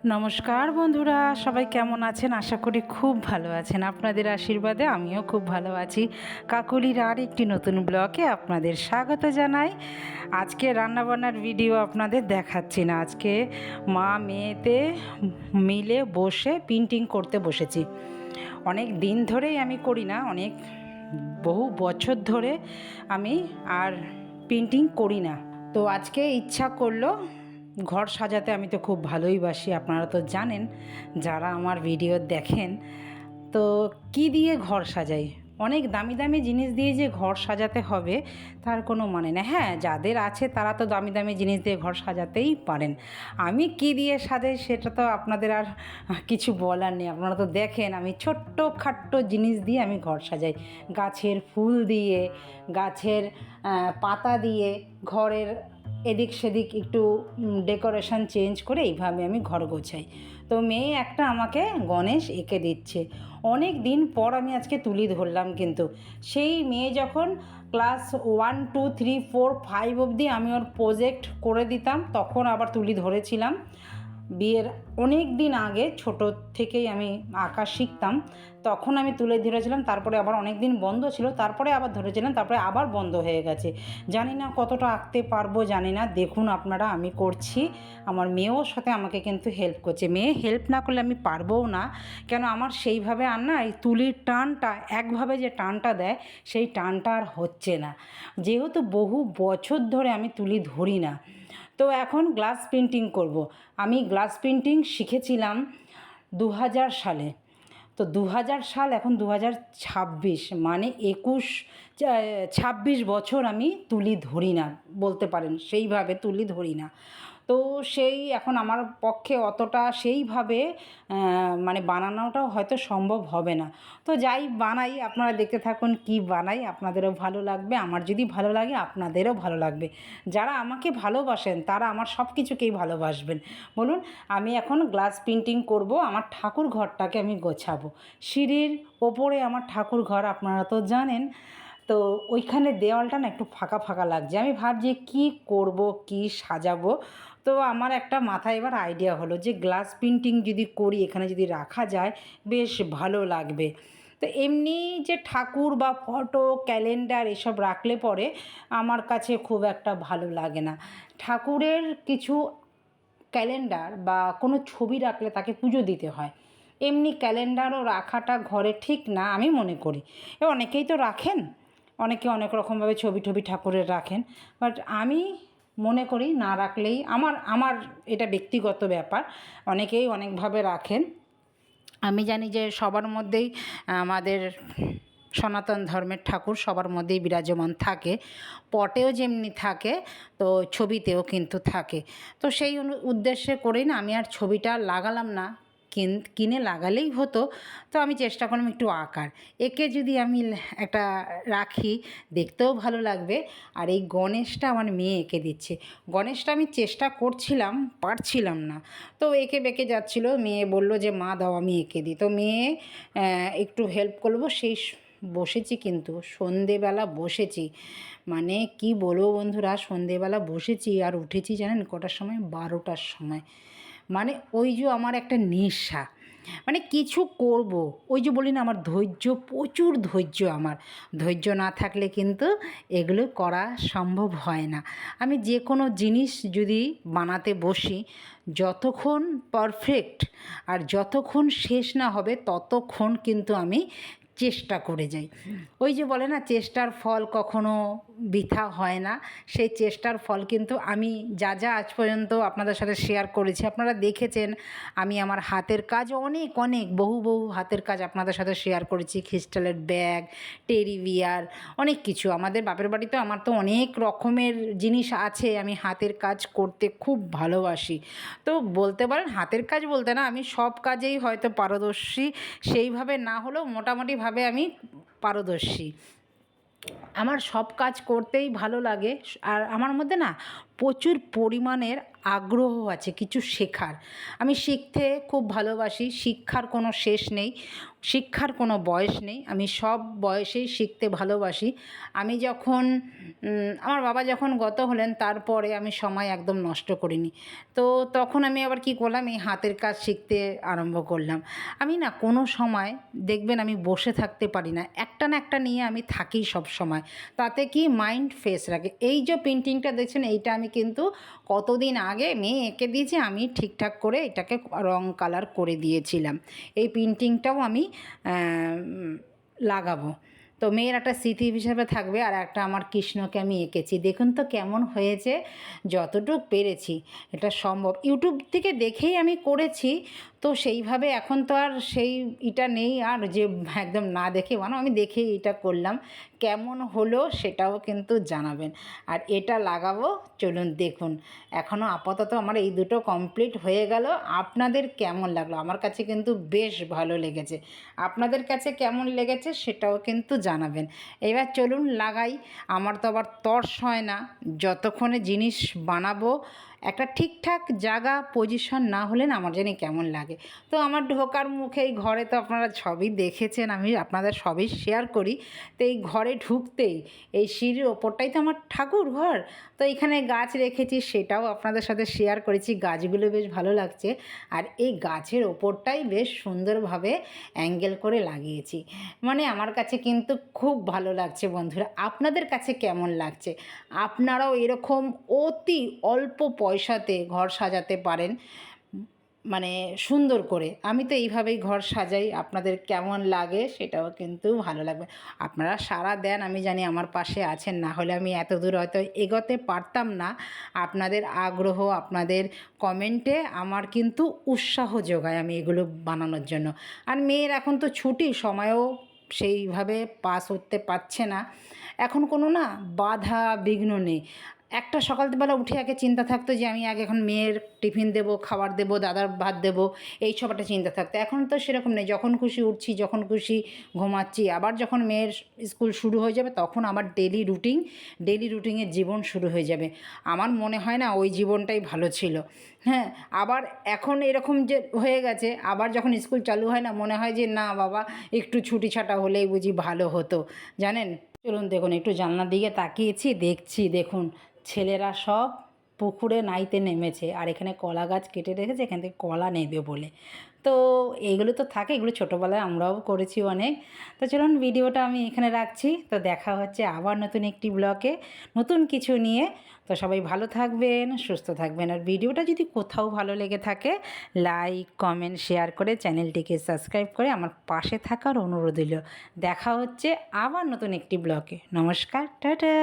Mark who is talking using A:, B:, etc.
A: নমস্কার বন্ধুরা, সবাই কেমন আছেন? আশা করি খুব ভালো আছেন। আপনাদের আশীর্বাদে আমিও খুব ভালো আছি। কাকলির আর একটি নতুন ব্লগে আপনাদের স্বাগত জানাই। আজকে রান্নাবান্নার ভিডিও আপনাদের দেখাচ্ছি না। আজকে মা মেয়েতে মিলে বসে পেন্টিং করতে বসেছি। অনেক দিন ধরেই আমি করি না, বহু বছর ধরে আমি আর পেন্টিং করি না। তো আজকে ইচ্ছা করলো ঘর সাজাতে। আমি তো খুব ভালোই বাসি, আপনারা তো জানেন যারা আমার ভিডিও দেখেন। তো কি দিয়ে ঘর সাজাই? অনেক দামি দামি জিনিস দিয়ে যে ঘর সাজাতে হবে তার কোনো মানে না। হ্যাঁ, যাদের আছে তারা তো দামি দামি জিনিস দিয়ে ঘর সাজাতেই পারেন। আমি কি দিয়ে সাজাই সেটা তো আপনাদের আর কিছু বলার নেই। আপনারা তো দেখেন আমি ছোট্ট খাট্ট জিনিস দিয়ে আমি ঘর সাজাই। গাছের ফুল দিয়ে, গাছের পাতা দিয়ে, ঘরের এদিক সেদিক একটু ডেকোরেশন চেঞ্জ করে এইভাবে আমি ঘর গোছাই। তো মেয়ে একটা আমাকে গণেশ এঁকে দিচ্ছে। অনেক দিন পর আমি আজকে তুলি ধরলাম, কিন্তু সেই মেয়ে যখন ক্লাস 1 2 3 4 5 অবধি আমি ওর প্রজেক্ট করে দিতাম, তখন আবার তুলি ধরেছিলাম। বিয়ের অনেক দিন আগে ছোট থেকেই আমি আঁকা শিখতাম, তখন আমি তুলে ধরেছিলাম। তারপরে আবার অনেক দিন বন্ধ ছিল, তারপরে আবার ধরেছিলাম, তারপরে আবার বন্ধ হয়ে গেছে। জানি না কতটা আঁকতে পারবো, জানি না। দেখুন আপনারা, আমি করছি, আমার মেয়েও সাথে আমাকে কিন্তু হেল্প করছে। মেয়ে হেল্প না করলে আমি পারবও না, কেন আমার সেইভাবে আর না, এই তুলির টানটা একভাবে যে টানটা দেয় সেই টানটা আর হচ্ছে না, যেহেতু বহু বছর ধরে আমি তুলি ধরি না। তো এখন গ্লাস পেন্টিং করব। আমি গ্লাস পেন্টিং শিখেছিলাম 2000 সালে। তো 2000 সাল, এখন 2026, মানে 26 বছর আমি তুলি ধরি না, বলতে পারেন সেইভাবে তুলি ধরি না। তো সেই এখন আমার পক্ষে অতটা সেইভাবে মানে বানানোটাও হয়তো সম্ভব হবে না। তো যাই বানাই, আপনারা দেখতে থাকুন কি বানাই, আপনাদেরও ভালো লাগবে। আমার যদি ভালো লাগে আপনাদেরও ভালো লাগবে। যারা আমাকে ভালোবাসেন তারা আমার সব কিছুকেই ভালোবাসবেন। বলুন, আমি এখন গ্লাস পেন্টিং করব। আমার ঠাকুর ঘরটাকে আমি গোছাবো। সিঁড়ির ওপরে আমার ঠাকুর ঘর, আপনারা তো জানেন। তো ওইখানে দেওয়ালটা না একটু ফাঁকা ফাঁকা লাগছে। আমি ভাবছি কি করব, কি সাজাবো। তো আমার একটা মাথায় এবার আইডিয়া হলো যে গ্লাস পেন্টিং যদি করি, এখানে যদি রাখা যায় বেশ ভালো লাগবে। তো এমনি যে ঠাকুর বা ফটো, ক্যালেন্ডার এসব রাখলে পরে আমার কাছে খুব একটা ভালো লাগে না। ঠাকুরের কিছু ক্যালেন্ডার বা কোনো ছবি রাখলে তাকে পুজো দিতে হয়। এমনি ক্যালেন্ডারও রাখাটা ঘরে ঠিক না আমি মনে করি। অনেকেই তো রাখেন, অনেকে অনেক রকমভাবে ছবি টবি ঠাকুরের রাখেন, বাট আমি মনে করি না রাখলেই আমার আমার এটা ব্যক্তিগত ব্যাপার। অনেকেই অনেকভাবে রাখেন। আমি জানি যে সবার মধ্যেই আমাদের সনাতন ধর্মের ঠাকুর সবার মধ্যেই বিরাজমান থাকে। পটেও যেমনি থাকে, তো ছবিতেও কিন্তু থাকে। তো সেই উদ্দেশ্যে করেই না আমি আর ছবিটা লাগালাম না, কিনে লাগালেই হতো। তো আমি চেষ্টা করলাম একটু আঁকার, একে যদি আমি একটা রাখি দেখতেও ভালো লাগবে। আর এই গণেশটা আমার মেয়ে এঁকে দিচ্ছে। গণেশটা আমি চেষ্টা করছিলাম, পারছিলাম না। তো এঁকে বেঁকে যাচ্ছিলো, মেয়ে বলল যে মা দাও আমি এঁকে দিই। তো মেয়ে একটু হেল্প করবো সেই বসেছি, কিন্তু সন্ধেবেলা বসেছি। মানে কি বলবো বন্ধুরা, সন্ধেবেলা বসেছি আর উঠেছি জানেন কটার সময়? 12টার সময়। মানে ওই যে আমার একটা নেশা, মানে কিছু করব, ওই যে বলি না আমার ধৈর্য, প্রচুর ধৈর্য আমার। ধৈর্য না থাকলে কিন্তু এগুলো করা সম্ভব হয় না। আমি যে কোনো জিনিস যদি বানাতে বসি, যতক্ষণ পারফেক্ট আর যতক্ষণ শেষ না হবে ততক্ষণ কিন্তু আমি চেষ্টা করে যাই। ওই যে বলে না চেষ্টার ফল কখনো বৃথা হয় না। সেই চেষ্টার ফল কিন্তু আমি যা যা আজ পর্যন্ত আপনাদের সাথে শেয়ার করেছি, আপনারা দেখেছেন। আমি আমার হাতের কাজ অনেক অনেক বহু বহু হাতের কাজ আপনাদের সাথে শেয়ার করেছি। ক্রিস্টালের ব্যাগ, টেডি বিয়ার, অনেক কিছু। আমাদের বাপের বাড়িতে আমার তো অনেক রকমের জিনিস আছে। আমি হাতের কাজ করতে খুব ভালোবাসি। তো বলতে পারেন হাতের কাজ বলতে না, আমি সব কাজেই হয়তো পারদর্শী, সেইভাবে না হলেও মোটামুটিভাবে আমি পারদর্শী। আমার সব কাজ করতেই ভালো লাগে। আর আমার মধ্যে না প্রচুর পরিমাণের আগ্রহ আছে কিছু শেখার। আমি শিখতে খুব ভালোবাসি, শিক্ষার কোনো শেষ নেই, শিক্ষার কোনো বয়স নেই, আমি সব বয়সেই শিখতে ভালোবাসি। আমি যখন আমার বাবা যখন গত হলেন তারপরে আমি সময় একদম নষ্ট করিনি। তো তখন আমি আবার কী করলাম, এই হাতের কাজ শিখতে আরম্ভ করলাম। আমি না কোনো সময় দেখবেন আমি বসে থাকতে পারি না, একটা না একটা নিয়ে আমি থাকি সব সময়। তাতে কি মাইন্ড ফ্রেশ রাখে। এই যে পেন্টিংটা দেখছেন এইটা আমি কিন্তু কতদিন আগে মেয়ে এঁকে দিয়েছে, আমি ঠিকঠাক করে এটাকে রং কালার করে দিয়েছিলাম। এই পেন্টিংটাও আমি লাগাবো, তো মেয়ের একটা স্মৃতি হিসাবে থাকবে। আর একটা আমার কৃষ্ণকে আমি এঁকেছি, দেখুন তো কেমন হয়েছে। যতটুক পেরেছি এটা সম্ভব ইউটিউব থেকে দেখেই আমি করেছি, তো সেইভাবে এখন তো আর সেই এটা নেই আর যে একদম না দেখে বানাও, আমি দেখেই এটা করলাম। কেমন হলো সেটাও কিন্তু জানাবেন। আর এটা লাগাবো, চলুন দেখুন। এখনও আপাতত আমার এই দুটো কমপ্লিট হয়ে গেল। আপনাদের কেমন লাগলো? আমার কাছে কিন্তু বেশ ভালো লেগেছে। আপনাদের কাছে কেমন লেগেছে সেটাও কিন্তু জানাবেন। এবার চলুন লাগাই। আমার তো আবার তর্স হয় না, যতক্ষণে জিনিস বানাবো একটা ঠিকঠাক জায়গা পজিশন না হলে না আমার জানি কেমন লাগে। তো আমার ঢোকার মুখে এই ঘরে তো আপনারা সবই দেখেছেন, আমি আপনাদের সবই শেয়ার করি। তো এই ঘরে ঢুকতেই এই সিঁড়ির ওপরটাই তো আমার ঠাকুর ঘর, তো এখানে গাছ রেখেছি সেটাও আপনাদের সাথে শেয়ার করেছি। গাছগুলো বেশ ভালো লাগছে, আর এই গাছের ওপরটাই বেশ সুন্দরভাবে অ্যাঙ্গেল করে লাগিয়েছি। মানে আমার কাছে কিন্তু খুব ভালো লাগছে বন্ধুরা। আপনাদের কাছে কেমন লাগছে? আপনারাও এরকম অতি অল্প পয়সাতে ঘর সাজাতে পারেন, মানে সুন্দর করে। আমি তো এইভাবেই ঘর সাজাই, আপনাদের কেমন লাগে সেটাও কিন্তু ভালো লাগবে। আপনারা সাড়া দেন, আমি জানি আমার পাশে আছেন, না হলে আমি এত দূর হয়তো এগোতে পারতাম না। আপনাদের আগ্রহ, আপনাদের কমেন্টে আমার কিন্তু উৎসাহ যোগায় আমি এগুলো বানানোর জন্য। আর মেয়ের এখন তো ছুটি, সময়ও সেইভাবে পাস করতে পারছে না, এখন কোনো না বাধা বিঘ্ন নেই। একটা সকালবেলা উঠে আগে চিন্তা থাকতো যে আমি আগে এখন মেয়ের টিফিন দেবো, খাবার দেবো, দাদার ভাত দেবো, এই সব একটা চিন্তা থাকতো। এখন তো সেরকম নেই, যখন খুশি উঠছি, যখন খুশি ঘুমাচ্ছি। আবার যখন মেয়ের স্কুল শুরু হয়ে যাবে তখন আবার ডেলি রুটিনের জীবন শুরু হয়ে যাবে। আমার মনে হয় না ওই জীবনটাই ভালো ছিল। হ্যাঁ, আবার এখন এরকম যে হয়ে গেছে, আবার যখন স্কুল চালু হয় না মনে হয় যে না বাবা একটু ছুটি ছাটা হলেই বুঝি ভালো হতো, জানেন। চলুন দেখুন, একটু জানলার দিকে তাকিয়েছি, দেখছি দেখুন ছেলেরা সব পুকুরে নাইতে নেমেছে, আর এখানে কলা গাছ কেটে রেখেছে, এখান থেকে কলা নেবে বলে। তো এইগুলো তো থাকে, এগুলো ছোটোবেলায় আমরাও করেছি অনেক। তো চলুন ভিডিওটা আমি এখানে রাখছি, তো দেখা হচ্ছে আবার নতুন একটি ব্লগে নতুন কিছু নিয়ে। তো সবাই ভালো থাকবেন, সুস্থ থাকবেন। আর ভিডিওটা যদি কোথাও ভালো লেগে থাকে লাইক কমেন্ট শেয়ার করে চ্যানেলটিকে সাবস্ক্রাইব করে আমার পাশে থাকার অনুরোধ রইল। দেখা হচ্ছে আবার নতুন একটি ব্লগে। নমস্কার, টাটা।